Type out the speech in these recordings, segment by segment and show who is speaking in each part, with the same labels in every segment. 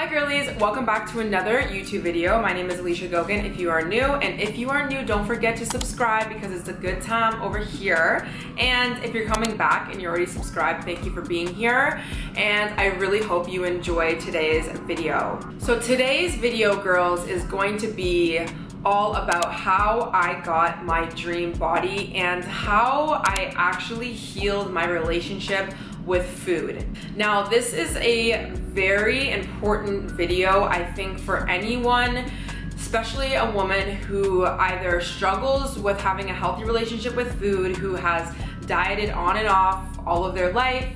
Speaker 1: Hi girlies, welcome back to another YouTube video. My name is Alicia Gogan if you are new, and if you are new, don't forget to subscribe because it's a good time over here. And if you're coming back and you're already subscribed, thank you for being here. And I really hope you enjoy today's video. So today's video, girls, is going to be all about how I got my dream body and how I actually healed my relationship with food. Now, this is a very important video, I think, for anyone, especially a woman who either struggles with having a healthy relationship with food, who has dieted on and off all of their life,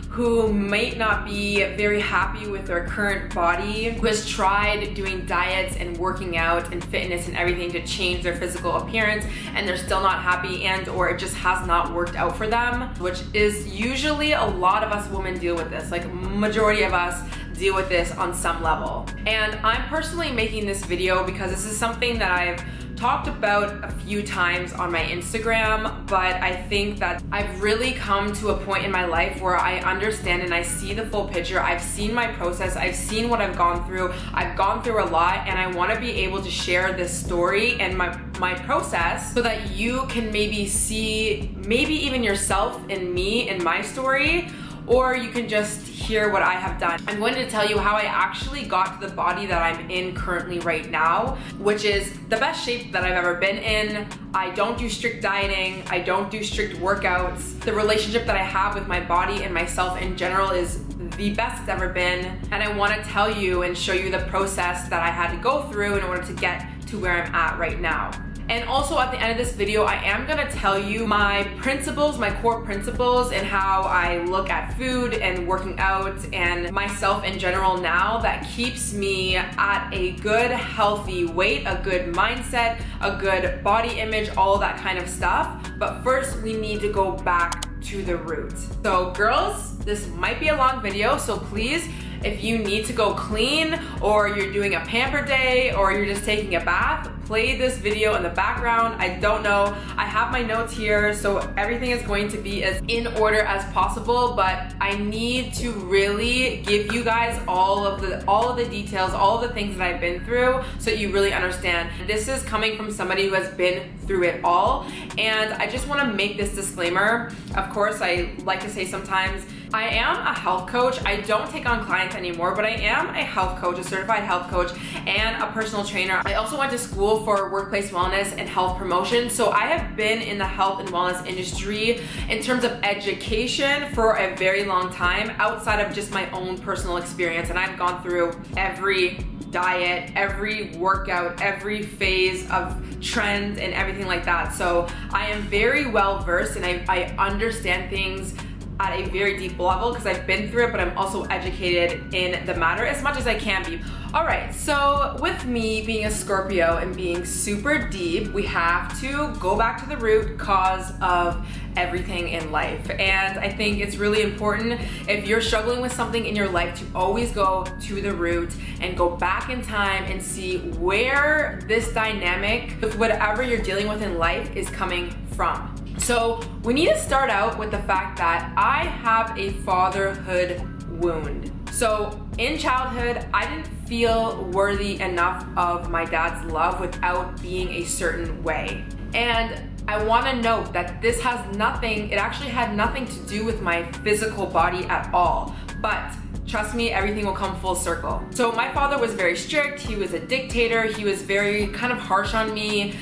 Speaker 1: who might not be very happy with their current body, who has tried doing diets and working out and fitness and everything to change their physical appearance and they're still not happy, and or it just has not worked out for them, which is usually a lot of us women deal with this. Like, majority of us deal with this on some level. And I'm personally making this video because this is something that I've talked about a few times on my Instagram, but I think that I've really come to a point in my life where I understand and I see the full picture. I've seen my process, I've seen what I've gone through. I've gone through a lot, and I want to be able to share this story and my process so that you can maybe see maybe even yourself in me in my story, or you can just hear what I have done. I'm going to tell you how I actually got to the body that I'm in currently right now, which is the best shape that I've ever been in. I don't do strict dieting, I don't do strict workouts. The relationship that I have with my body and myself in general is the best it's ever been, and I want to tell you and show you the process that I had to go through in order to get to where I'm at right now. And also at the end of this video, I am gonna tell you my principles, my core principles, and how I look at food and working out and myself in general now that keeps me at a good, healthy weight, a good mindset, a good body image, all that kind of stuff. But first, we need to go back to the roots. So girls, this might be a long video, so please, if you need to go clean, or you're doing a pamper day, or you're just taking a bath, play this video in the background. I don't know. I have my notes here, so everything is going to be as in order as possible, but I need to really give you guys all of the details, all of the things that I've been through, so you really understand. This is coming from somebody who has been through it all, and I just want to make this disclaimer. Of course, I like to say sometimes, I am a health coach. I don't take on clients anymore, but I am a health coach, a certified health coach, and a personal trainer. I also went to school for workplace wellness and health promotion, so I have been in the health and wellness industry in terms of education for a very long time, outside of just my own personal experience, and I've gone through every diet, every workout, every phase of trend and everything like that. So I am very well versed, and I understand things at a very deep level because I've been through it, but I'm also educated in the matter as much as I can be. All right, so with me being a Scorpio and being super deep, we have to go back to the root cause of everything in life. And I think it's really important, if you're struggling with something in your life, to always go to the root and go back in time and see where this dynamic with whatever you're dealing with in life is coming from. So we need to start out with the fact that I have a fatherhood wound. So in childhood, I didn't feel worthy enough of my dad's love without being a certain way. And I want to note that this has nothing, it actually had nothing to do with my physical body at all. But trust me, everything will come full circle. So my father was very strict, he was a dictator, he was very kind of harsh on me,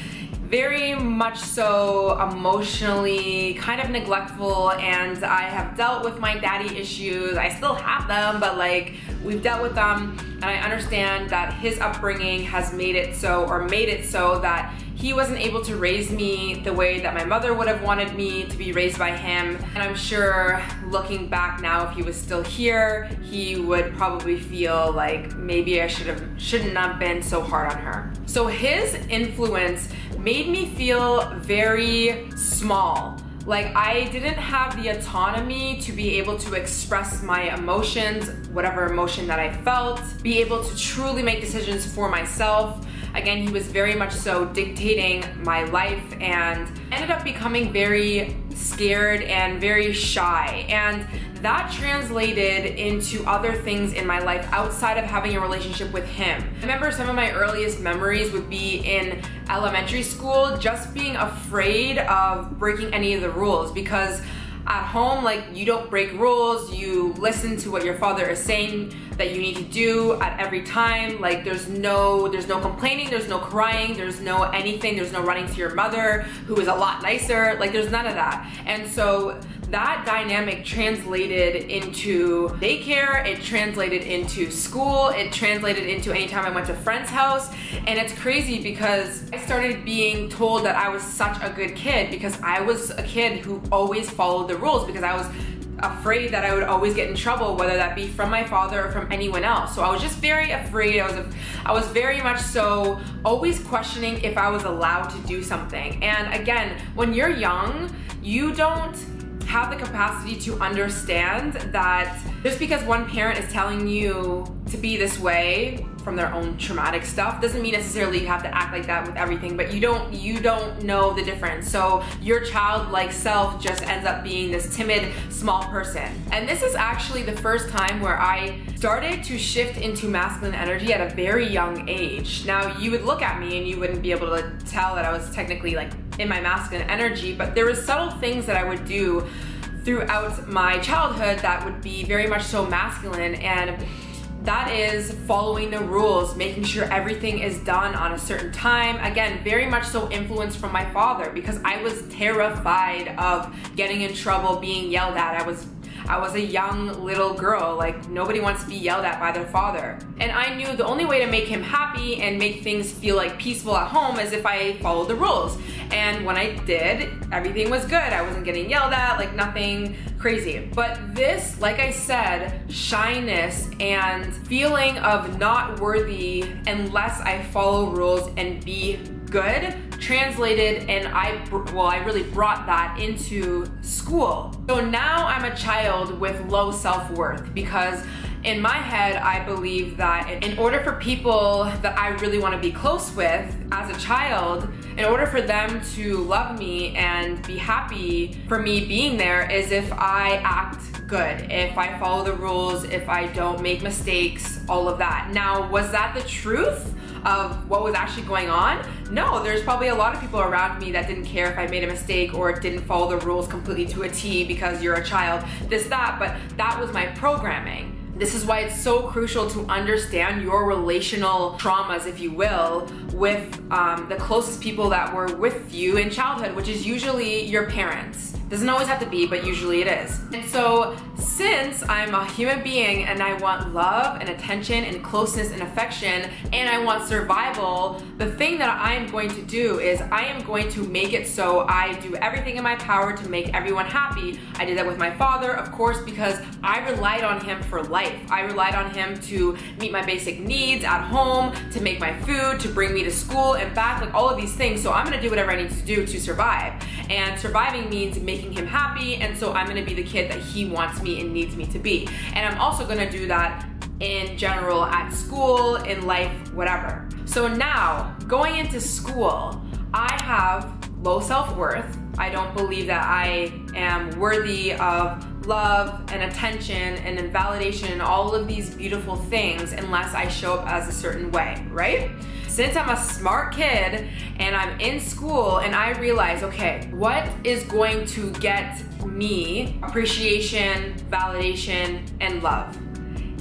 Speaker 1: very much so emotionally kind of neglectful, and I have dealt with my daddy issues. I still have them, but like, we've dealt with them, and I understand that his upbringing has made it so that he wasn't able to raise me the way that my mother would have wanted me to be raised by him. And I'm sure, looking back now, if he was still here, he would probably feel like maybe I shouldn't have been so hard on her. So his influence made me feel very small. Like, I didn't have the autonomy to be able to express my emotions, whatever emotion that I felt, be able to truly make decisions for myself. Again, he was very much so dictating my life, and ended up becoming very scared and very shy. And that translated into other things in my life outside of having a relationship with him. I remember some of my earliest memories would be in elementary school, just being afraid of breaking any of the rules, because at home, like, you don't break rules, you listen to what your father is saying that you need to do at every time. Like, there's no complaining, there's no crying, there's no anything, there's no running to your mother, who is a lot nicer. Like, there's none of that. And so that dynamic translated into daycare, it translated into school, it translated into anytime I went to a friend's house. And it's crazy because I started being told that I was such a good kid because I was a kid who always followed the rules, because I was afraid that I would always get in trouble, whether that be from my father or from anyone else. So I was just very afraid. I was very much so always questioning if I was allowed to do something. And again, when you're young, you don't have the capacity to understand that just because one parent is telling you to be this way from their own traumatic stuff doesn't mean necessarily you have to act like that with everything, but you don't know the difference. So your childlike self just ends up being this timid, small person. And this is actually the first time where I started to shift into masculine energy at a very young age. Now, you would look at me and you wouldn't be able to tell that I was technically like in my masculine energy, but there were subtle things that I would do throughout my childhood that would be very much so masculine, and that is following the rules, making sure everything is done on a certain time. Again, very much so influenced from my father, because I was terrified of getting in trouble, being yelled at. I was a young little girl, like nobody wants to be yelled at by their father. And I knew the only way to make him happy and make things feel like peaceful at home is if I followed the rules. And when I did, everything was good. I wasn't getting yelled at, like nothing crazy. But this, like I said, shyness and feeling of not worthy unless I follow rules and be good translated, and I really brought that into school. So now I'm a child with low self-worth, because in my head, I believe that in order for people that I really want to be close with as a child, in order for them to love me and be happy for me being there, is if I act good, if I follow the rules, if I don't make mistakes, all of that. Now, was that the truth of what was actually going on? No, there's probably a lot of people around me that didn't care if I made a mistake or didn't follow the rules completely to a T because you're a child, this, that, but that was my programming. This is why it's so crucial to understand your relational traumas, if you will, with the closest people that were with you in childhood, which is usually your parents. Doesn't always have to be, but usually it is. And so since I'm a human being and I want love and attention and closeness and affection, and I want survival, the thing that I am going to do is I am going to make it so I do everything in my power to make everyone happy. I did that with my father, of course, because I relied on him for life. I relied on him to meet my basic needs at home, to make my food, to bring me to school and back, like all of these things. So I'm gonna do whatever I need to do to survive. And surviving means making him happy, and so I'm gonna be the kid that he wants me and needs me to be. And I'm also gonna do that in general at school, in life, whatever. So now, going into school, I have low self-worth. I don't believe that I am worthy of love and attention and validation and all of these beautiful things unless I show up as a certain way, right? Since I'm a smart kid and I'm in school and I realize, okay, what is going to get me appreciation, validation, and love?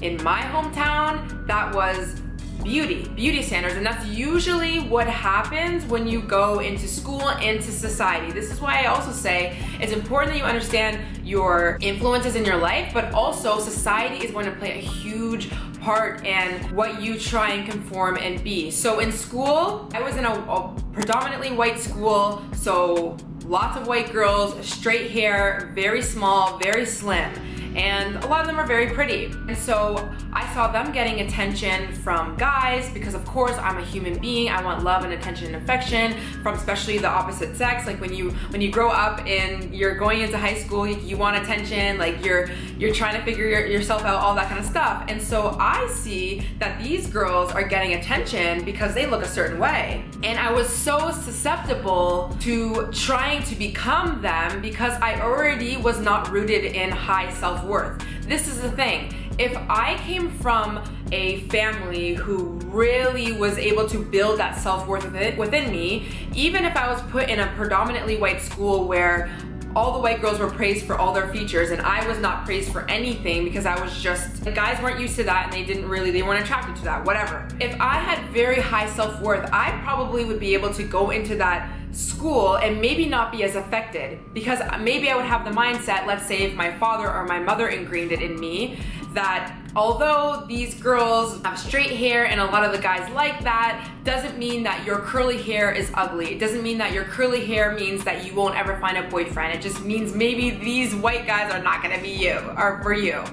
Speaker 1: In my hometown, that was beauty standards, and that's usually what happens when you go into school, into society. This is why I also say it's important that you understand your influences in your life, but also society is going to play a huge part in what you try and conform and be. So in school, I was in a predominantly white school, so lots of white girls, straight hair, very small, very slim. And a lot of them are very pretty. And so I saw them getting attention from guys because of course I'm a human being. I want love and attention and affection from especially the opposite sex. Like when you grow up and you're going into high school, you want attention, like you're trying to figure yourself out, all that kind of stuff. And so I see that these girls are getting attention because they look a certain way. And I was so susceptible to trying to become them because I already was not rooted in high self-worth. self-worth. This is the thing. If I came from a family who really was able to build that self-worth within me, even if I was put in a predominantly white school where all the white girls were praised for all their features and I was not praised for anything because I was just, the guys weren't used to that and they weren't attracted to that, whatever. If I had very high self-worth, I probably would be able to go into that school and maybe not be as affected, because maybe I would have the mindset, let's say if my father or my mother ingrained it in me, that although these girls have straight hair and a lot of the guys like that, doesn't mean that your curly hair is ugly. It doesn't mean that your curly hair means that you won't ever find a boyfriend. It just means maybe these white guys are not gonna be you, or for you.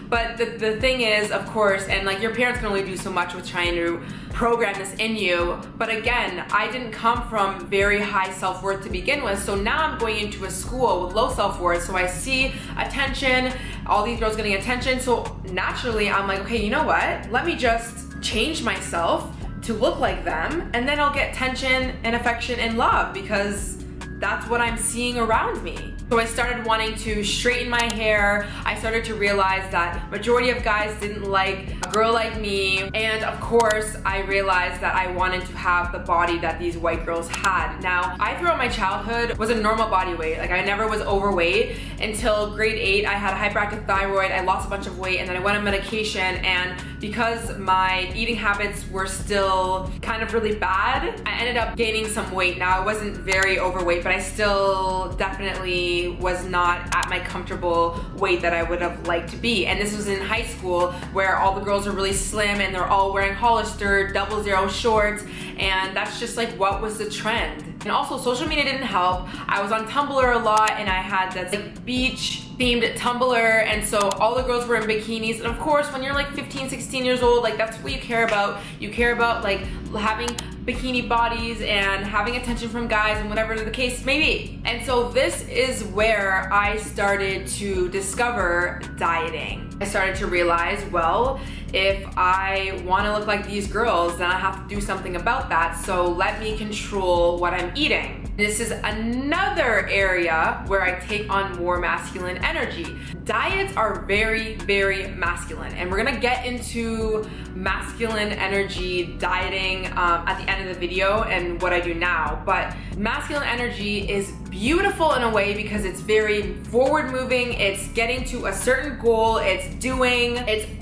Speaker 1: But the thing is, of course, and like your parents can only do so much with trying to program this in you. But again, I didn't come from very high self-worth to begin with. So now I'm going into a school with low self-worth. So I see attention, all these girls getting attention. So naturally I'm like, okay, you know what? Let me just change myself to look like them, and then I'll get attention and affection and love, because that's what I'm seeing around me. So I started wanting to straighten my hair. I started to realize that majority of guys didn't like a girl like me. And of course, I realized that I wanted to have the body that these white girls had. Now, I throughout my childhood was a normal body weight. Like I never was overweight until grade 8. I had a hyperactive thyroid. I lost a bunch of weight and then I went on medication, and because my eating habits were still kind of really bad, I ended up gaining some weight. Now I wasn't very overweight, but I still definitely was not at my comfortable weight that I would have liked to be. And this was in high school where all the girls are really slim and they're all wearing Hollister 00 shorts, and that's just like what was the trend. And also social media didn't help. I was on Tumblr a lot and I had that like beach themed Tumblr, and so all the girls were in bikinis. And of course when you're like 15, 16 years old, like that's what you care about. You care about like having bikini bodies and having attention from guys and whatever the case may be. And so this is where I started to discover dieting. I started to realize, well, if I want to look like these girls, then I have to do something about that. So let me control what I'm eating. This is another area where I take on more masculine energy. Diets are very, very masculine, and we're gonna get into masculine energy dieting at the end of the video and what I do now. But masculine energy is beautiful in a way because it's very forward moving, it's getting to a certain goal, it's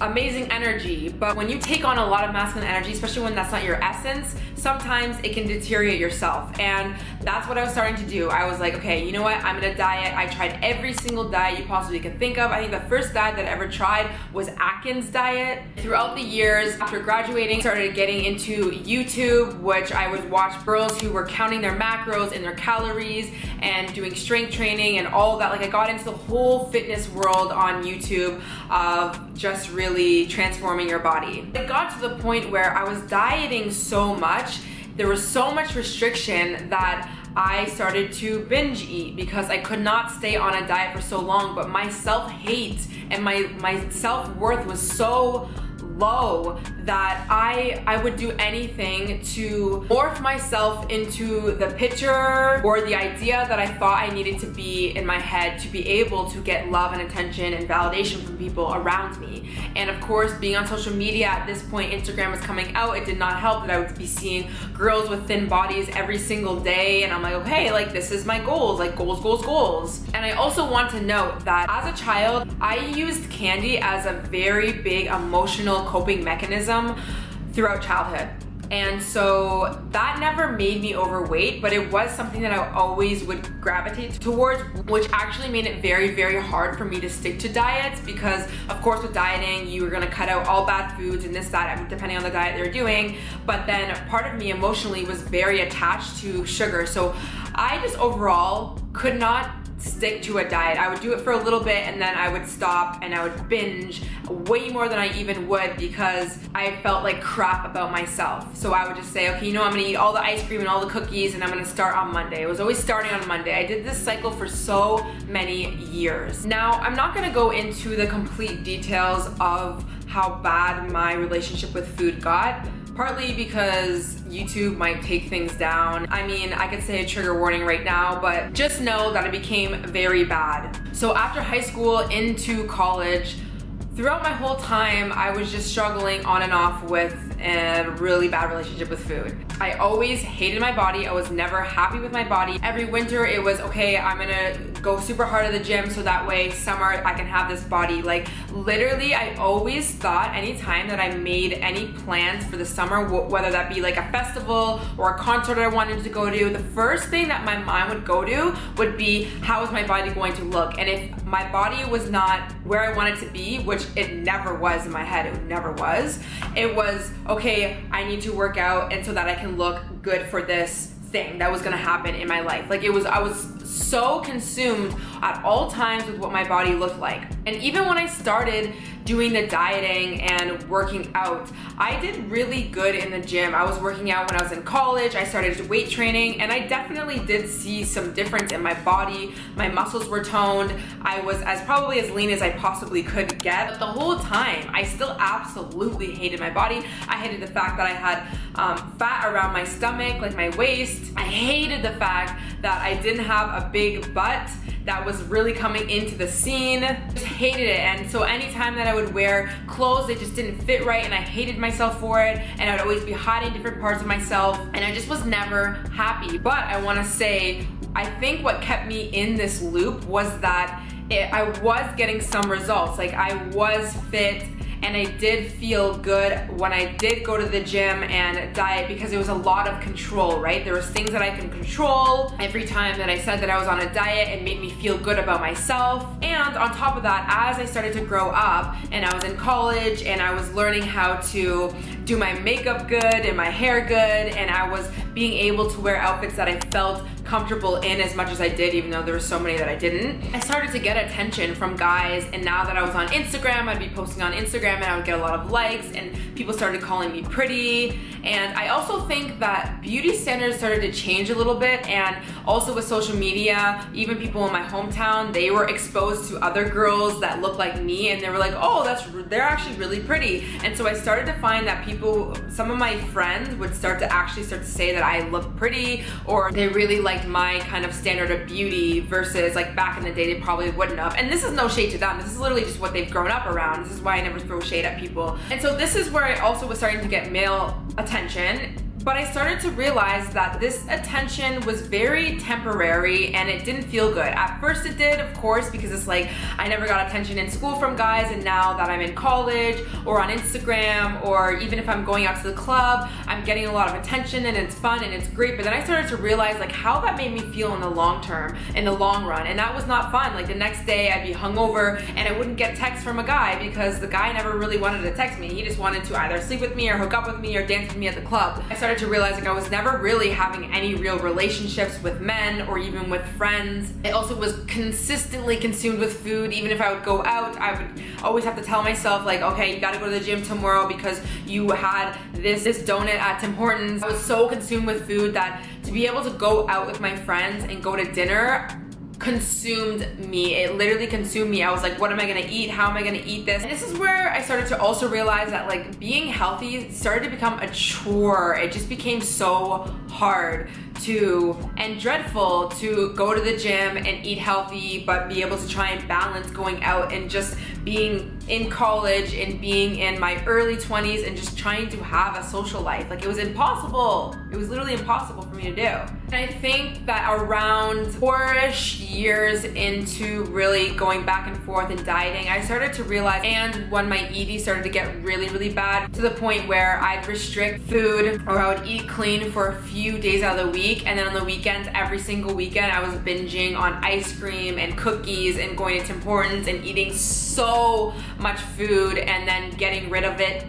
Speaker 1: amazing energy. But when you take on a lot of masculine energy, especially when that's not your essence, sometimes it can deteriorate yourself. And that's what I was starting to do. I was like, okay, you know what? I'm gonna diet. I tried every single diet you possibly could think of. I think the first diet that I ever tried was Atkins diet. Throughout the years, after graduating, I started getting into YouTube, which I would watch girls who were counting their macros and their calories and doing strength training and all of that. Like I got into the whole fitness world on YouTube of just really transforming your body. It got to the point where I was dieting so much, there was so much restriction that I started to binge eat because I could not stay on a diet for so long. But my self-hate and my self-worth was so low that I would do anything to morph myself into the picture or the idea that I thought I needed to be in my head to be able to get love and attention and validation from people around me. And of course, being on social media at this point, Instagram was coming out. It did not help that I would be seeing girls with thin bodies every single day, and I'm like, okay, like this is my goals, like goals, goals, goals. And I also want to note that as a child, I used candy as a very big emotional coping mechanism throughout childhood. And so that never made me overweight, but it was something that I always would gravitate towards, which actually made it very, very hard for me to stick to diets because of course with dieting, you were gonna cut out all bad foods and this, that, depending on the diet they're doing. But then part of me emotionally was very attached to sugar. So I just overall could not stick to a diet. I would do it for a little bit and then I would stop and I would binge way more than I even would because I felt like crap about myself. So I would just say, okay, you know, I'm gonna eat all the ice cream and all the cookies and I'm gonna start on Monday. It was always starting on Monday. I did this cycle for so many years. Now, I'm not gonna go into the complete details of how bad my relationship with food got. Partly because YouTube might take things down. I mean, I could say a trigger warning right now, but just know that it became very bad. So after high school into college, throughout my whole time, I was just struggling on and off with a really bad relationship with food. I always hated my body. I was never happy with my body. Every winter it was, okay, I'm gonna go super hard at the gym so that way summer I can have this body. Like literally, I always thought anytime that I made any plans for the summer, whether that be like a festival or a concert I wanted to go to, the first thing that my mind would go to would be, how is my body going to look? And if my body was not where I wanted to be, which it never was in my head, it never was, it was, okay, I need to work out and so that I can look good for this thing that was gonna happen in my life. Like I was so consumed at all times with what my body looked like. And even when I started doing the dieting and working out, I did really good in the gym. I was working out when I was in college. I started weight training and I definitely did see some difference in my body. My muscles were toned. I was probably as lean as I possibly could get. But the whole time, I still absolutely hated my body. I hated the fact that I had fat around my stomach, like my waist. I hated the fact that I didn't have a big butt that was really coming into the scene. Just hated it. And so anytime that I would wear clothes that just didn't fit right and I hated myself for it, and I'd always be hiding different parts of myself, and I just was never happy. But I wanna say, I think what kept me in this loop was that I was getting some results. Like I was fit and I did feel good when I did go to the gym and diet, because it was a lot of control, right? There was things that I can control. Every time that I said that I was on a diet, it made me feel good about myself. And on top of that, as I started to grow up and I was in college and I was learning how to do my makeup good and my hair good, and I was being able to wear outfits that I felt comfortable in as much as I did, even though there were so many that I didn't. I started to get attention from guys, and now that I was on Instagram, I'd be posting on Instagram and I would get a lot of likes and people started calling me pretty. And I also think that beauty standards started to change a little bit, and also with social media, even people in my hometown, they were exposed to other girls that looked like me and they were like, oh, they're actually really pretty. And so I started to find that some of my friends would start to say that I look pretty, or they really liked my kind of standard of beauty, versus like back in the day they probably wouldn't have. And this is no shade to them, this is literally just what they've grown up around. This is why I never throw shade at people. And so this is where I also was starting to get male attention. But I started to realize that this attention was very temporary and it didn't feel good. At first it did, of course, because it's like I never got attention in school from guys, and now that I'm in college or on Instagram, or even if I'm going out to the club, I'm getting a lot of attention and it's fun and it's great. But then I started to realize like how that made me feel in the long term, in the long run, and that was not fun. Like the next day I'd be hungover and I wouldn't get texts from a guy because the guy never really wanted to text me. He just wanted to either sleep with me or hook up with me or dance with me at the club. I started to realize like I was never really having any real relationships with men or even with friends. I also was consistently consumed with food. Even if I would go out, I would always have to tell myself like, okay, you gotta go to the gym tomorrow because you had this donut at Tim Hortons. I was so consumed with food that to be able to go out with my friends and go to dinner consumed me. It literally consumed me. I was like, what am I gonna eat? How am I gonna eat this? And this is where I started to also realize that like being healthy started to become a chore. It just became so hard and dreadful to go to the gym and eat healthy, but be able to try and balance going out and just being in college and being in my early 20s and just trying to have a social life. Like it was impossible. It was literally impossible for me to do. And I think that around 4-ish years into really going back and forth and dieting, I started to realize, and when my ED started to get really, really bad, to the point where I'd restrict food or I would eat clean for a few days out of the week, and then on the weekends, every single weekend, I was binging on ice cream and cookies and going to Tim Hortons and eating so much food and then getting rid of it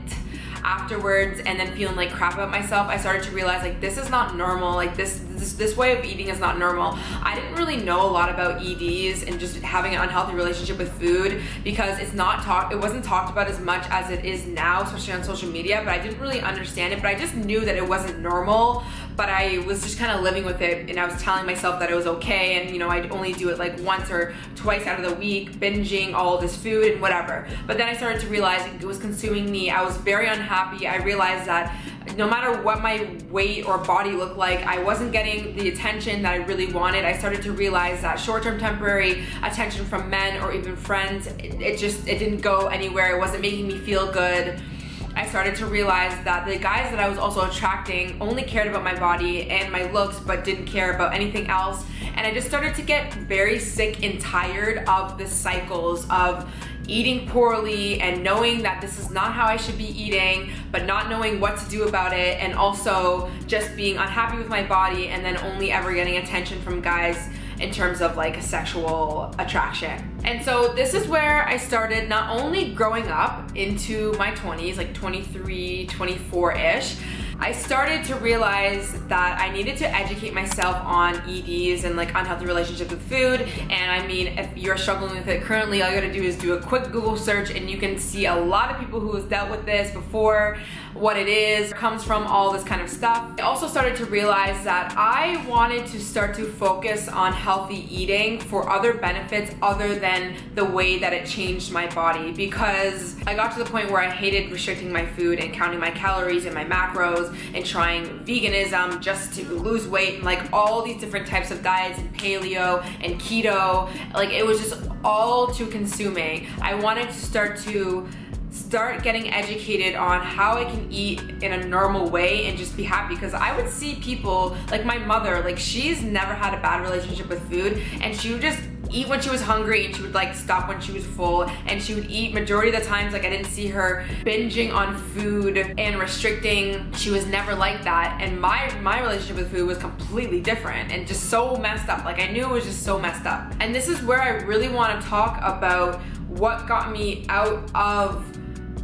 Speaker 1: afterwards and then feeling like crap about myself. I started to realize like this is not normal. Like this this way of eating is not normal. I didn't really know a lot about EDs and just having an unhealthy relationship with food because it wasn't talked about as much as it is now, especially on social media, but I didn't really understand it, but I just knew that it wasn't normal, but I was just kind of living with it, and I was telling myself that it was okay, and you know, I'd only do it like once or twice out of the week, binging all of this food and whatever. But then I started to realize it was consuming me. I was very unhappy. I realized that no matter what my weight or body looked like, I wasn't getting the attention that I really wanted. I started to realize that short-term temporary attention from men or even friends, it didn't go anywhere. It wasn't making me feel good. I started to realize that the guys that I was also attracting only cared about my body and my looks, but didn't care about anything else. And I just started to get very sick and tired of the cycles of eating poorly and knowing that this is not how I should be eating, but not knowing what to do about it, and also just being unhappy with my body and then only ever getting attention from guys in terms of like sexual attraction. And so this is where I started not only growing up into my 20s, like 23, 24-ish, I started to realize that I needed to educate myself on EDs and like unhealthy relationships with food. And I mean, if you're struggling with it currently, all you gotta do is do a quick Google search and you can see a lot of people who has dealt with this before, what it is, comes from, all this kind of stuff. I also started to realize that I wanted to start to focus on healthy eating for other benefits other than the way that it changed my body, because I got to the point where I hated restricting my food and counting my calories and my macros and trying veganism just to lose weight and like all these different types of diets and paleo and keto. Like it was just all too consuming. I wanted to start getting educated on how I can eat in a normal way and just be happy, because I would see people like my mother, like she's never had a bad relationship with food, and she would just eat when she was hungry and she would like stop when she was full, and she would eat majority of the times. Like I didn't see her binging on food and restricting. She was never like that, and my relationship with food was completely different and just so messed up. Like I knew it was just so messed up. And this is where I really want to talk about what got me out of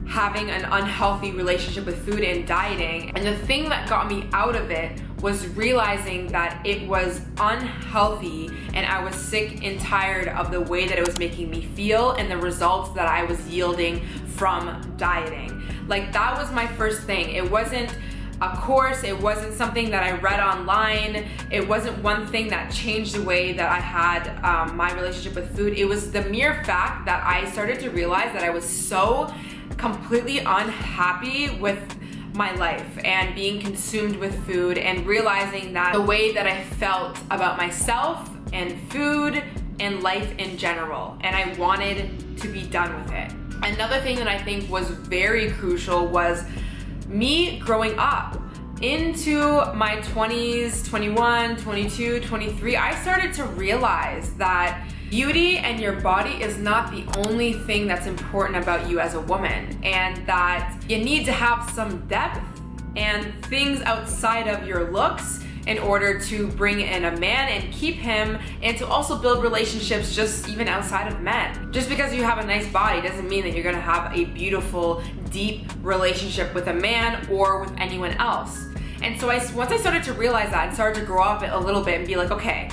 Speaker 1: having an unhealthy relationship with food and dieting. And the thing that got me out of it was realizing that it was unhealthy, and I was sick and tired of the way that it was making me feel and the results that I was yielding from dieting. Like that was my first thing. It wasn't a course, it wasn't something that I read online, it wasn't one thing that changed the way that I had my relationship with food. It was the mere fact that I started to realize that I was so completely unhappy with my life and being consumed with food, and realizing that the way that I felt about myself and food and life in general, and I wanted to be done with it. Another thing that I think was very crucial was me growing up into my 20s, 21, 22, 23, I started to realize that beauty and your body is not the only thing that's important about you as a woman, and that you need to have some depth and things outside of your looks in order to bring in a man and keep him, and to also build relationships just even outside of men. Just because you have a nice body doesn't mean that you're gonna have a beautiful, deep relationship with a man or with anyone else. And so once I started to realize that and started to grow up a little bit and be like, okay,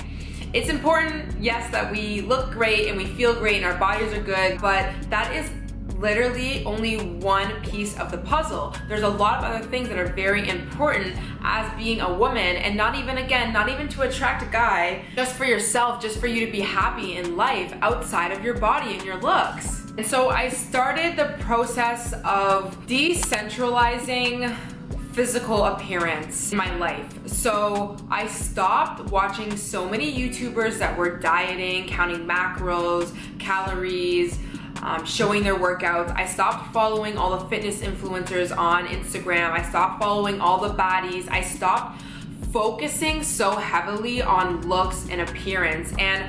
Speaker 1: it's important, yes, that we look great and we feel great and our bodies are good, but that is literally only one piece of the puzzle. There's a lot of other things that are very important as being a woman, and not even to attract a guy, just for yourself, just for you to be happy in life outside of your body and your looks. And so I started the process of decentralizing physical appearance in my life. So I stopped watching so many YouTubers that were dieting, counting macros, calories, showing their workouts. I stopped following all the fitness influencers on Instagram. I stopped following all the baddies. I stopped focusing so heavily on looks and appearance. And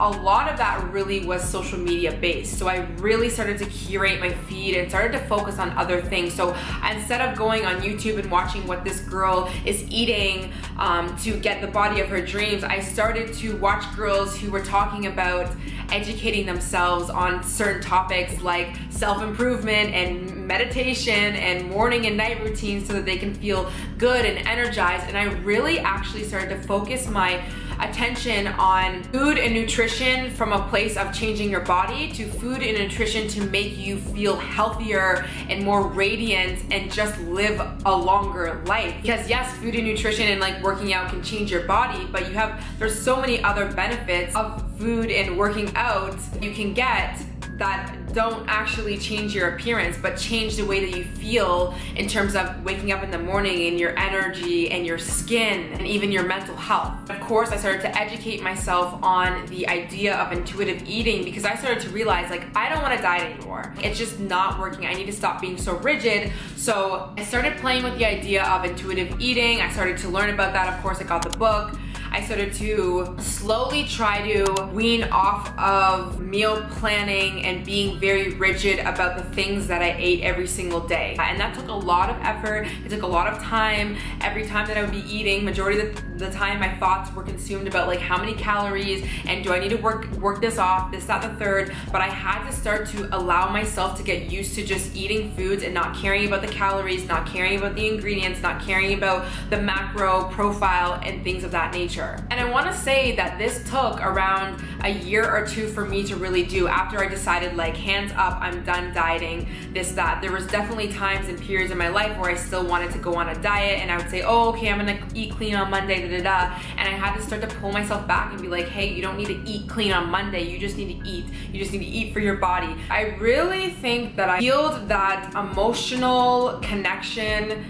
Speaker 1: a lot of that really was social media based. So I really started to curate my feed and started to focus on other things. So instead of going on YouTube and watching what this girl is eating to get the body of her dreams, I started to watch girls who were talking about educating themselves on certain topics like self-improvement and meditation and morning and night routines so that they can feel good and energized. And I really actually started to focus my attention on food and nutrition from a place of changing your body to food and nutrition to make you feel healthier and more radiant and just live a longer life. Because yes, food and nutrition and like working out can change your body, but there's so many other benefits of food and working out you can get that don't actually change your appearance, but change the way that you feel in terms of waking up in the morning and your energy and your skin and even your mental health. Of course, I started to educate myself on the idea of intuitive eating because I started to realize like, I don't want to diet anymore. It's just not working. I need to stop being so rigid. So I started playing with the idea of intuitive eating. I started to learn about that. Of course, I got the book. I started to slowly try to wean off of meal planning and being very rigid about the things that I ate every single day. And that took a lot of effort. It took a lot of time. Every time that I would be eating, majority of the time my thoughts were consumed about like how many calories and do I need to work this off, this, that, the third. But I had to start to allow myself to get used to just eating foods and not caring about the calories, not caring about the ingredients, not caring about the macro profile and things of that nature. And I want to say that this took around a year or two for me to really do after I decided like hands up, I'm done dieting, this, that. There was definitely times and periods in my life where I still wanted to go on a diet and I would say, oh, okay, I'm gonna eat clean on Monday, da da da. And I had to start to pull myself back and be like, hey, you don't need to eat clean on Monday. You just need to eat. You just need to eat for your body. I really think that I healed that emotional connection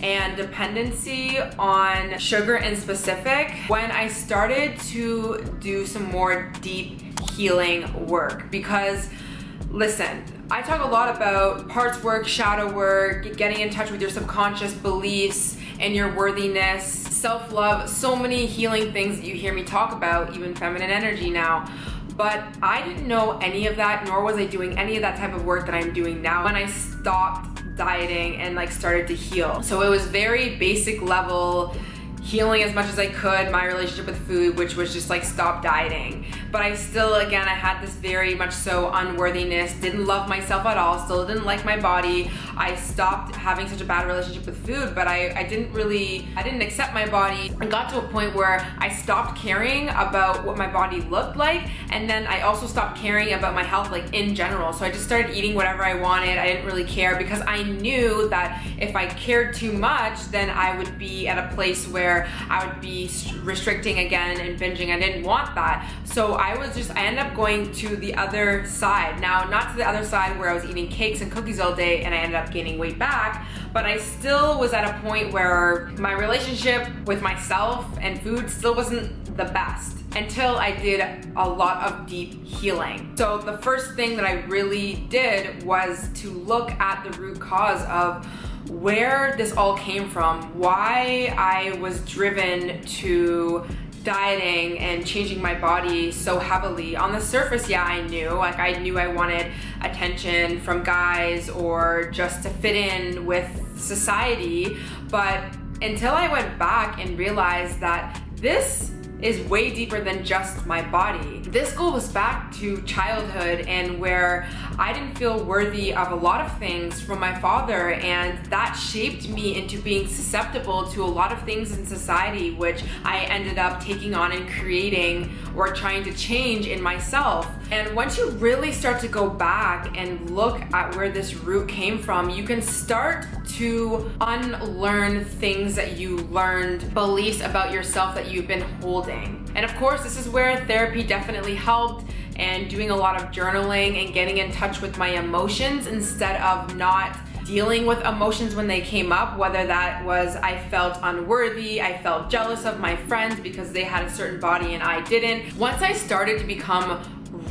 Speaker 1: and dependency on sugar in specific when I started to do some more deep healing work. Because listen, I talk a lot about parts work, shadow work, getting in touch with your subconscious beliefs and your worthiness, self-love, so many healing things that you hear me talk about, even feminine energy now. But I didn't know any of that, nor was I doing any of that type of work that I'm doing now when I stopped dieting and like started to heal. So it was very basic level healing as much as I could, my relationship with food, which was just like stop dieting. But I still, again, I had this very much so unworthiness, didn't love myself at all, still didn't like my body. I stopped having such a bad relationship with food, but I didn't accept my body. I got to a point where I stopped caring about what my body looked like, and then I also stopped caring about my health like in general. So I just started eating whatever I wanted. I didn't really care because I knew that if I cared too much, then I would be at a place where I would be restricting again and binging. I didn't want that. So I ended up going to the other side. Now, not to the other side where I was eating cakes and cookies all day and I ended up gaining weight back, but I still was at a point where my relationship with myself and food still wasn't the best until I did a lot of deep healing. So the first thing that I really did was to look at the root cause of where this all came from, why I was driven to dieting and changing my body so heavily. On the surface, yeah, I knew I wanted attention from guys or just to fit in with society, but until I went back and realized that this is way deeper than just my body. This goes back to childhood and where I didn't feel worthy of a lot of things from my father, and that shaped me into being susceptible to a lot of things in society, which I ended up taking on and creating or trying to change in myself. And once you really start to go back and look at where this root came from, you can start to unlearn things that you learned, beliefs about yourself that you've been holding. And of course, this is where therapy definitely helped, and doing a lot of journaling and getting in touch with my emotions instead of not dealing with emotions when they came up, whether that was I felt unworthy, I felt jealous of my friends because they had a certain body and I didn't. Once I started to become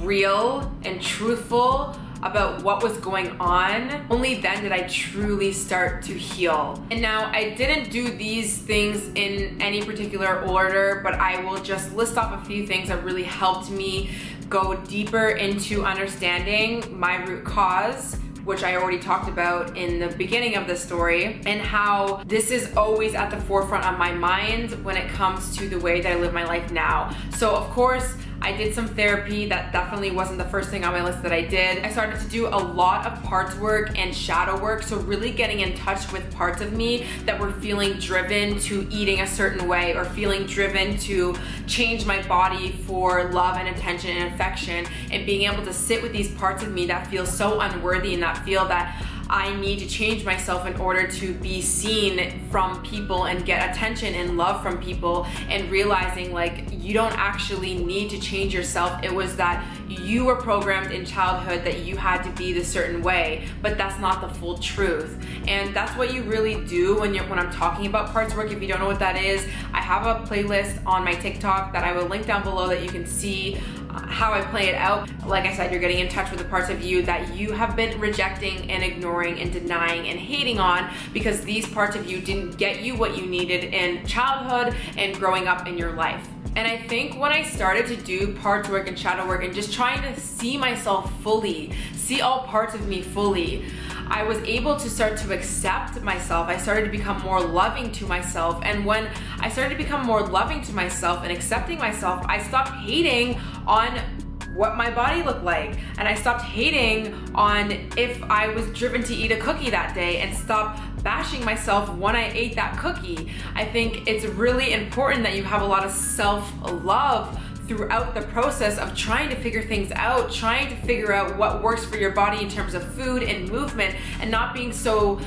Speaker 1: real and truthful about what was going on, only then did I truly start to heal. And now I didn't do these things in any particular order, but I will just list off a few things that really helped me go deeper into understanding my root cause, which I already talked about in the beginning of the story, and how this is always at the forefront of my mind when it comes to the way that I live my life now. So of course, I did some therapy. That definitely wasn't the first thing on my list that I did. I started to do a lot of parts work and shadow work, so really getting in touch with parts of me that were feeling driven to eating a certain way or feeling driven to change my body for love and attention and affection, and being able to sit with these parts of me that feel so unworthy and that feel that I need to change myself in order to be seen from people and get attention and love from people, and realizing like you don't actually need to change yourself. It was that you were programmed in childhood that you had to be the certain way, but that's not the full truth. And that's what you really do when I'm talking about parts work. If you don't know what that is, I have a playlist on my TikTok that I will link down below that you can see how I play it out. Like I said, you're getting in touch with the parts of you that you have been rejecting and ignoring and denying and hating on, because these parts of you didn't get you what you needed in childhood and growing up in your life. And I think when I started to do parts work and shadow work and just trying to see myself fully, see all parts of me fully, I was able to start to accept myself. I started to become more loving to myself. And when I started to become more loving to myself and accepting myself, I stopped hating on what my body looked like. And I stopped hating on if I was driven to eat a cookie that day, and stopped bashing myself when I ate that cookie. I think it's really important that you have a lot of self-love throughout the process of trying to figure things out, trying to figure out what works for your body in terms of food and movement, and not being so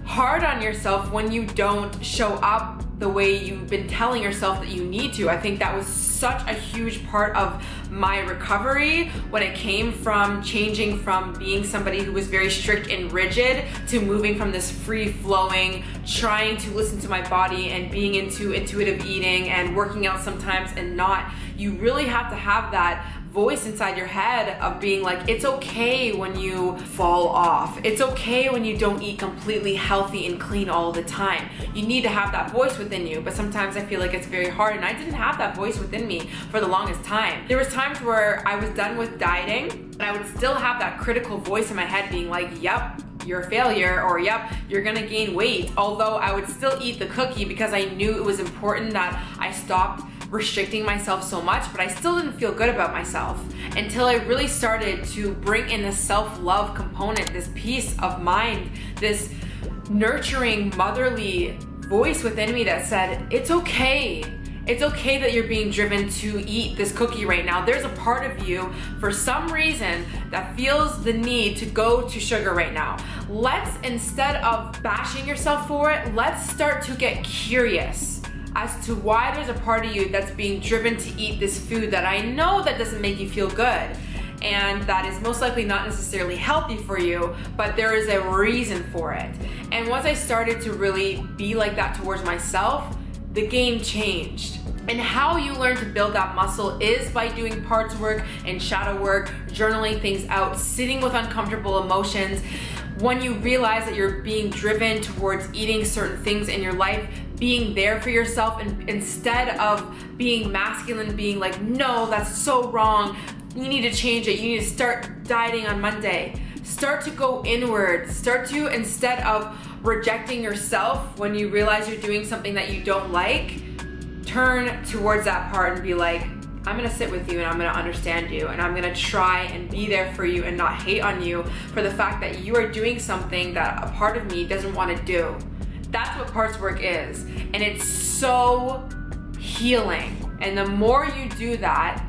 Speaker 1: hard on yourself when you don't show up the way you've been telling yourself that you need to. I think that was such a huge part of my recovery when it came from changing from being somebody who was very strict and rigid to moving from this free-flowing, trying to listen to my body and being into intuitive eating and working out sometimes and not. You really have to have that voice inside your head of being like, it's okay when you fall off. It's okay when you don't eat completely healthy and clean all the time. You need to have that voice within you, but sometimes I feel like it's very hard, and I didn't have that voice within me for the longest time. There was times where I was done with dieting, and I would still have that critical voice in my head being like, yep, you're a failure, or yep, you're gonna gain weight. Although I would still eat the cookie because I knew it was important that I stopped restricting myself so much, but I still didn't feel good about myself until I really started to bring in this self-love component, this peace of mind, this nurturing, motherly voice within me that said, it's okay. It's okay that you're being driven to eat this cookie right now. There's a part of you, for some reason, that feels the need to go to sugar right now. Let's, instead of bashing yourself for it, let's start to get curious as to why there's a part of you that's being driven to eat this food that I know that doesn't make you feel good, and that is most likely not necessarily healthy for you, but there is a reason for it. And once I started to really be like that towards myself, the game changed. And how you learn to build that muscle is by doing parts work and shadow work, journaling things out, sitting with uncomfortable emotions. When you realize that you're being driven towards eating certain things in your life, being there for yourself, and instead of being masculine, being like, no, that's so wrong, you need to change it, you need to start dieting on Monday. Start to go inward. Start to, instead of rejecting yourself when you realize you're doing something that you don't like, turn towards that part and be like, I'm gonna sit with you and I'm gonna understand you, and I'm gonna try and be there for you and not hate on you for the fact that you are doing something that a part of me doesn't want to do. That's what parts work is, and it's so healing. And the more you do that,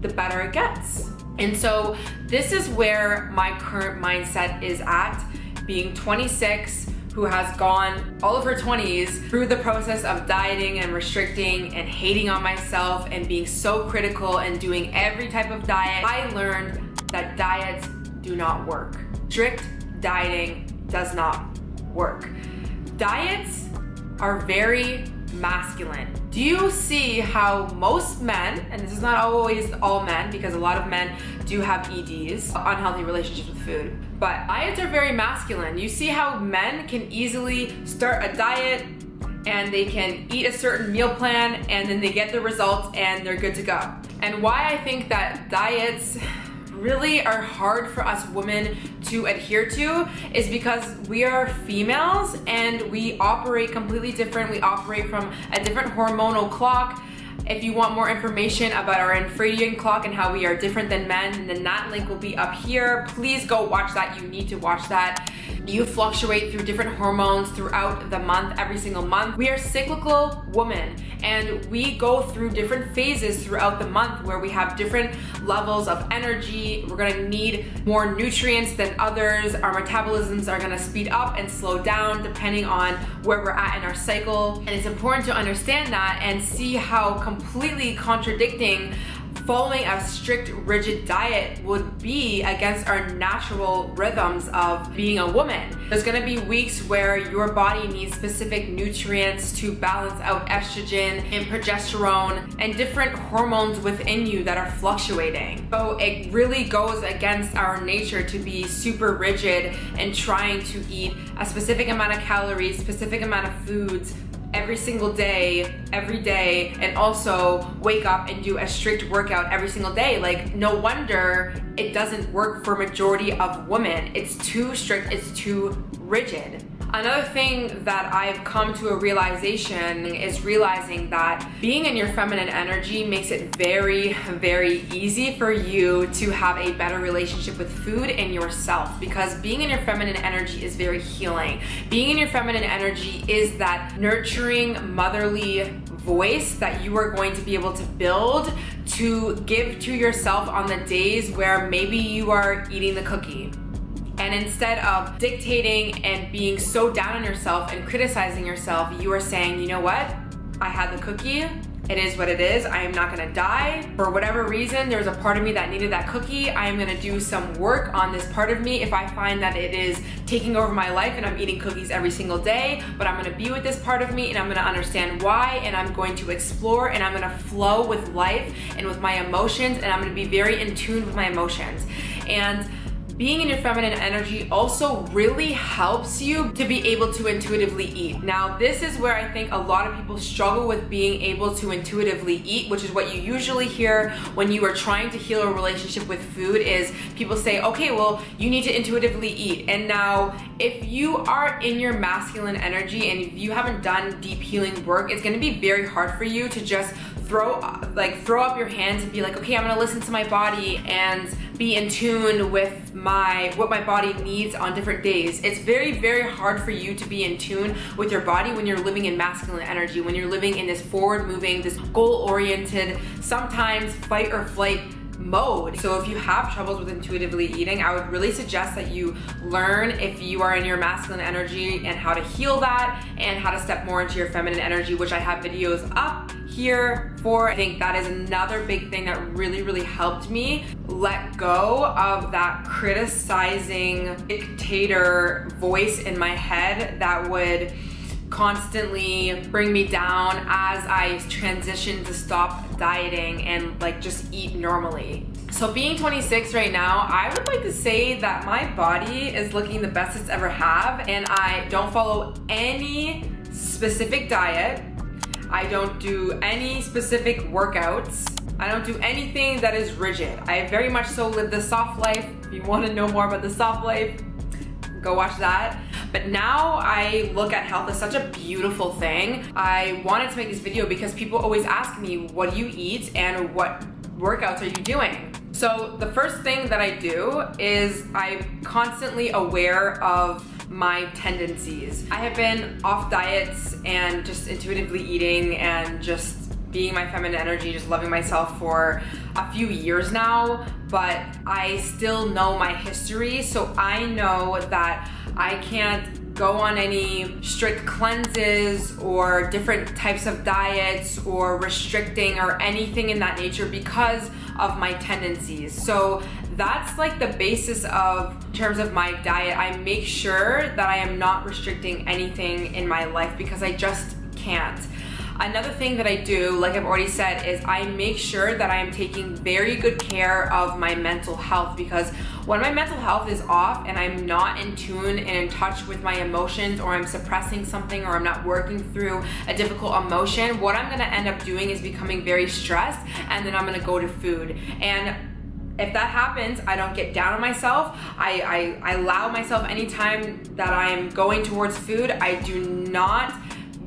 Speaker 1: the better it gets. And so this is where my current mindset is at, being 26, who has gone all of her 20s through the process of dieting and restricting and hating on myself and being so critical and doing every type of diet. I learned that diets do not work. Strict dieting does not work. Diets are very masculine. Do you see how most men, and this is not always all men because a lot of men do have EDs, unhealthy relationships with food, but diets are very masculine. You see how men can easily start a diet and they can eat a certain meal plan and then they get the results and they're good to go. And why I think that diets really are hard for us women to adhere to is because we are females and we operate completely different. We operate from a different hormonal clock. If you want more information about our infradian clock and how we are different than men, then that link will be up here. Please go watch that. You need to watch that. You fluctuate through different hormones throughout the month, every single month. We are cyclical women and we go through different phases throughout the month where we have different levels of energy. We're gonna need more nutrients than others. Our metabolisms are gonna speed up and slow down depending on where we're at in our cycle. And it's important to understand that and see how completely contradicting following a strict, rigid diet would be against our natural rhythms of being a woman. There's gonna be weeks where your body needs specific nutrients to balance out estrogen and progesterone and different hormones within you that are fluctuating. So it really goes against our nature to be super rigid and trying to eat a specific amount of calories, specific amount of foods, every single day, every day, and also wake up and do a strict workout every single day. Like, no wonder it doesn't work for majority of women. It's too strict, it's too rigid. Another thing that I've come to a realization is realizing that being in your feminine energy makes it very, very easy for you to have a better relationship with food and yourself, because being in your feminine energy is very healing. Being in your feminine energy is that nurturing, motherly voice that you are going to be able to build to give to yourself on the days where maybe you are eating the cookie. And instead of dictating and being so down on yourself and criticizing yourself, you are saying, you know what? I had the cookie. It is what it is. I am not gonna die. For whatever reason, there's a part of me that needed that cookie. I am gonna do some work on this part of me. If I find that it is taking over my life and I'm eating cookies every single day, but I'm gonna be with this part of me and I'm gonna understand why, and I'm going to explore and I'm gonna flow with life and with my emotions, and I'm gonna be very in tune with my emotions. And being in your feminine energy also really helps you to be able to intuitively eat. Now, this is where I think a lot of people struggle with being able to intuitively eat, which is what you usually hear when you are trying to heal a relationship with food, is people say, okay, well, you need to intuitively eat. And now, if you are in your masculine energy and if you haven't done deep healing work, it's gonna be very hard for you to just throw up your hands and be like, okay, I'm gonna listen to my body and be in tune with what my body needs on different days. It's very, very hard for you to be in tune with your body when you're living in masculine energy, when you're living in this forward moving, this goal-oriented, sometimes fight or flight mode. So if you have troubles with intuitively eating, I would really suggest that you learn if you are in your masculine energy and how to heal that and how to step more into your feminine energy, which I have videos up here for. I think that is another big thing that really, really helped me let go of that criticizing dictator voice in my head that would constantly bring me down as I transition to stop dieting and like just eat normally. So being 26 right now, I would like to say that my body is looking the best it's ever have, and I don't follow any specific diet. I don't do any specific workouts. I don't do anything that is rigid. I very much so live the soft life. If you want to know more about the soft life, go watch that. But now I look at health as such a beautiful thing. I wanted to make this video because people always ask me, what do you eat and what workouts are you doing? So the first thing that I do is I'm constantly aware of my tendencies. I have been off diets and just intuitively eating and just being my feminine energy, just loving myself for a few years now, but I still know my history, so I know that I can't go on any strict cleanses or different types of diets or restricting or anything in that nature because of my tendencies. So that's like the basis of, in terms of my diet, I make sure that I am not restricting anything in my life because I just can't. Another thing that I do, like I've already said, is I make sure that I am taking very good care of my mental health, because when my mental health is off and I'm not in tune and in touch with my emotions, or I'm suppressing something, or I'm not working through a difficult emotion, what I'm gonna end up doing is becoming very stressed, and then I'm gonna go to food. And if that happens, I don't get down on myself. I allow myself, anytime that I'm going towards food, I do not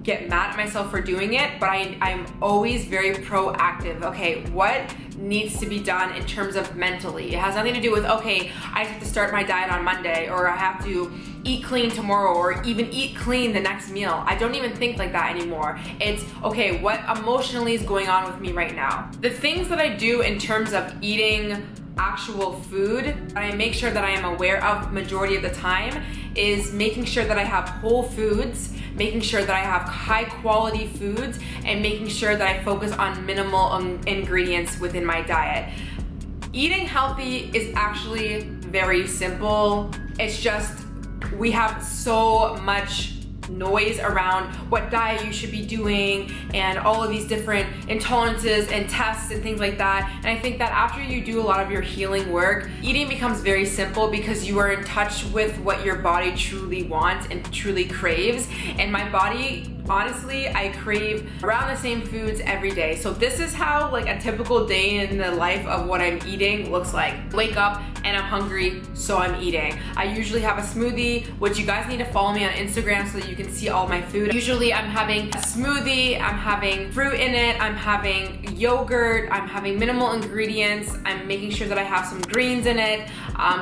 Speaker 1: get mad at myself for doing it, but I'm always very proactive. Okay, what needs to be done in terms of mentally? It has nothing to do with, okay, I have to start my diet on Monday, or I have to eat clean tomorrow, or even eat clean the next meal. I don't even think like that anymore. It's, okay, what emotionally is going on with me right now? The things that I do in terms of eating actual food that I make sure that I am aware of majority of the time is making sure that I have whole foods, making sure that I have high quality foods, and making sure that I focus on minimal ingredients within my diet. Eating healthy is actually very simple. It's just, we have so much noise around what diet you should be doing and all of these different intolerances and tests and things like that. And I think that after you do a lot of your healing work, eating becomes very simple because you are in touch with what your body truly wants and truly craves. And my body, honestly, I crave around the same foods every day. So this is how like a typical day in the life of what I'm eating looks like. Wake up and I'm hungry, so I'm eating. I usually have a smoothie, which you guys need to follow me on Instagram so that you can see all my food. Usually I'm having a smoothie, I'm having fruit in it, I'm having yogurt, I'm having minimal ingredients, I'm making sure that I have some greens in it,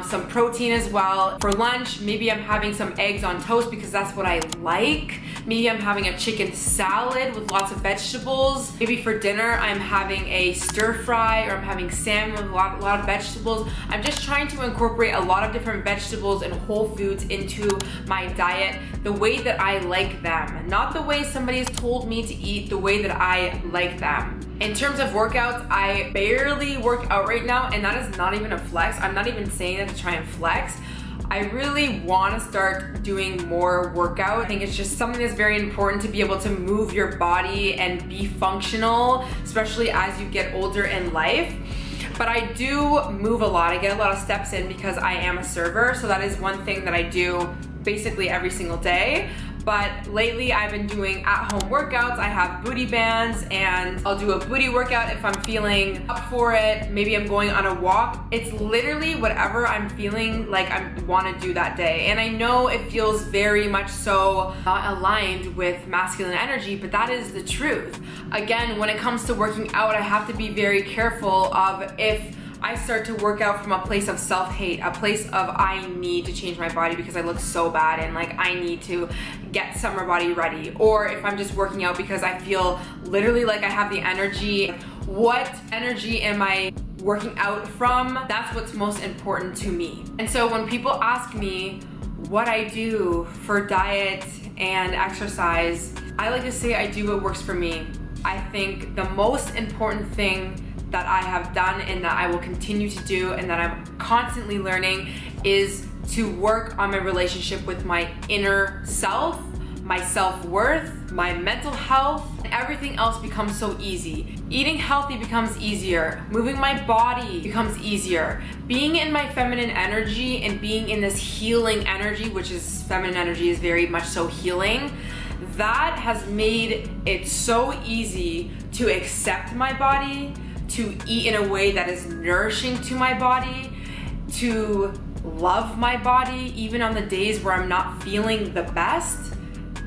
Speaker 1: some protein as well. For lunch, maybe I'm having some eggs on toast because that's what I like. Maybe I'm having a chicken salad with lots of vegetables. Maybe for dinner, I'm having a stir fry, or I'm having salmon with a lot of vegetables. I'm just trying to incorporate a lot of different vegetables and whole foods into my diet the way that I like them. Not the way somebody has told me to eat, the way that I like them. In terms of workouts, I barely work out right now, and that is not even a flex. I'm not even saying that to try and flex. I really want to start doing more workout. I think it's just something that's very important to be able to move your body and be functional, especially as you get older in life. But I do move a lot. I get a lot of steps in because I am a server, so that is one thing that I do basically every single day. But lately I've been doing at-home workouts. I have booty bands, and I'll do a booty workout if I'm feeling up for it. Maybe I'm going on a walk. It's literally whatever I'm feeling like I want to do that day. And I know it feels very much so not aligned with masculine energy, but that is the truth. Again, when it comes to working out, I have to be very careful of if I start to work out from a place of self-hate, a place of I need to change my body because I look so bad and like I need to get summer body ready. Or if I'm just working out because I feel literally like I have the energy. What energy am I working out from? That's what's most important to me. And so when people ask me what I do for diet and exercise, I like to say I do what works for me. I think the most important thing that I have done and that I will continue to do and that I'm constantly learning is to work on my relationship with my inner self, my self-worth, my mental health, and everything else becomes so easy. Eating healthy becomes easier. Moving my body becomes easier. Being in my feminine energy and being in this healing energy, which is feminine energy is very much so healing, that has made it so easy to accept my body, to eat in a way that is nourishing to my body, to love my body even on the days where I'm not feeling the best.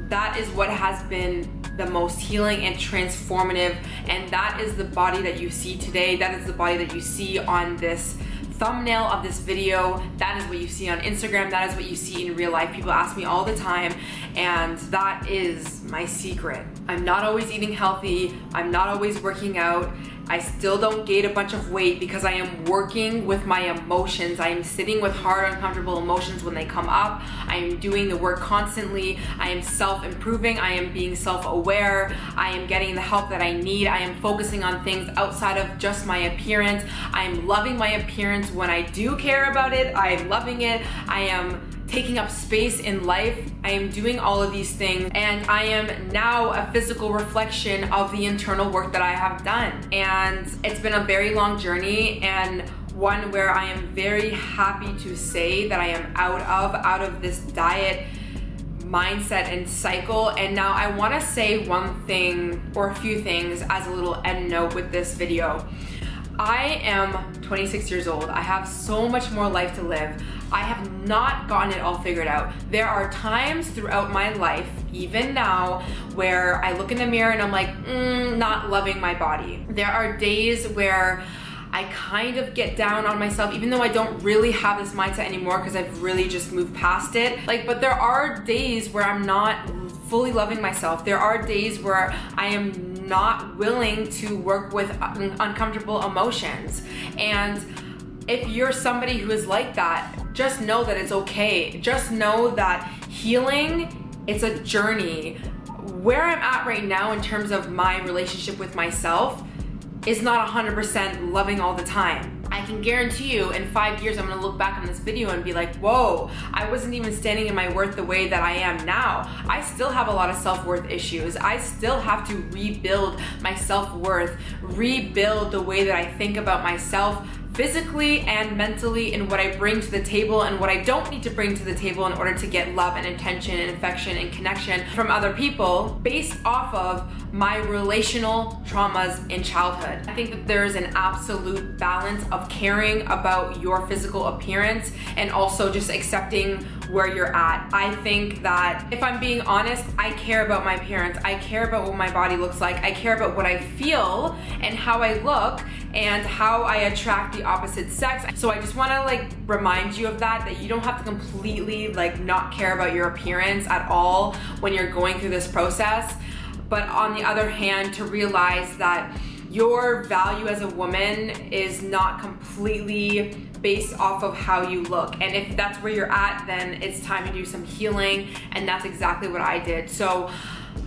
Speaker 1: That is what has been the most healing and transformative, and that is the body that you see today. That is the body that you see on this thumbnail of this video. That is what you see on Instagram. That is what you see in real life. People ask me all the time, and that is my secret. I'm not always eating healthy. I'm not always working out. I still don't gain a bunch of weight because I am working with my emotions. I am sitting with hard, uncomfortable emotions when they come up. I am doing the work constantly. I am self-improving. I am being self-aware. I am getting the help that I need. I am focusing on things outside of just my appearance. I am loving my appearance when I do care about it. I am loving it. I am taking up space in life. I am doing all of these things, and I am now a physical reflection of the internal work that I have done. And it's been a very long journey, and one where I am very happy to say that I am out of this diet mindset and cycle. And now I want to say one thing or a few things as a little end note with this video. I am 26 years old. I have so much more life to live. I have not gotten it all figured out. There are times throughout my life, even now, where I look in the mirror and I'm like, not loving my body. There are days where I kind of get down on myself, even though I don't really have this mindset anymore because I've really just moved past it. But there are days where I'm not fully loving myself. There are days where I am not willing to work with uncomfortable emotions. And if you're somebody who is like that, just know that it's okay. Just know that healing, it's a journey. Where I'm at right now in terms of my relationship with myself is not 100% loving all the time. I can guarantee you in 5 years I'm gonna look back on this video and be like, whoa, I wasn't even standing in my worth the way that I am now. I still have a lot of self-worth issues. I still have to rebuild my self-worth, rebuild the way that I think about myself, physically and mentally, and what I bring to the table and what I don't need to bring to the table in order to get love and attention and affection and connection from other people based off of my relational traumas in childhood. I think that there's an absolute balance of caring about your physical appearance and also just accepting where you're at. I think that if I'm being honest, I care about my appearance. I care about what my body looks like. I care about what I feel and how I look and how I attract the opposite sex. So I just wanna remind you of that you don't have to completely not care about your appearance at all when you're going through this process. But on the other hand, to realize that your value as a woman is not completely based off of how you look. And if that's where you're at, then it's time to do some healing, and that's exactly what I did. So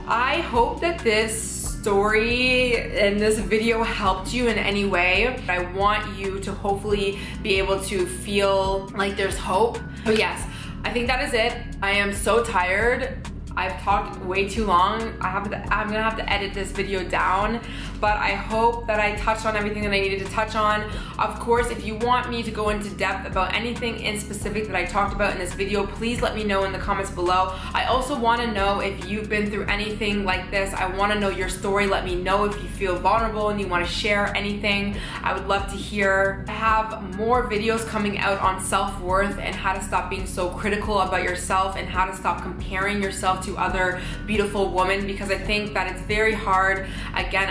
Speaker 1: I hope that this story and this video helped you in any way. I want you to hopefully be able to feel like there's hope. So yes, I think that is it. I am so tired. I've talked way too long. I'm gonna have to edit this video down, but I hope that I touched on everything that I needed to touch on. Of course, if you want me to go into depth about anything in specific that I talked about in this video, please let me know in the comments below. I also wanna know if you've been through anything like this. I wanna know your story. Let me know if you feel vulnerable and you wanna share anything. I would love to hear. I have more videos coming out on self-worth and how to stop being so critical about yourself and how to stop comparing yourself to other beautiful women, because I think that it's very hard. Again,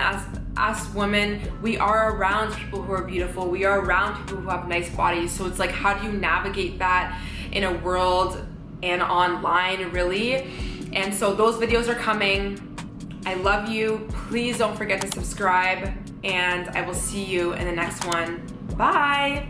Speaker 1: as women, we are around people who are beautiful. We are around people who have nice bodies. So it's how do you navigate that in a world and online, really? And so those videos are coming. I love you. Please don't forget to subscribe, and I will see you in the next one. Bye.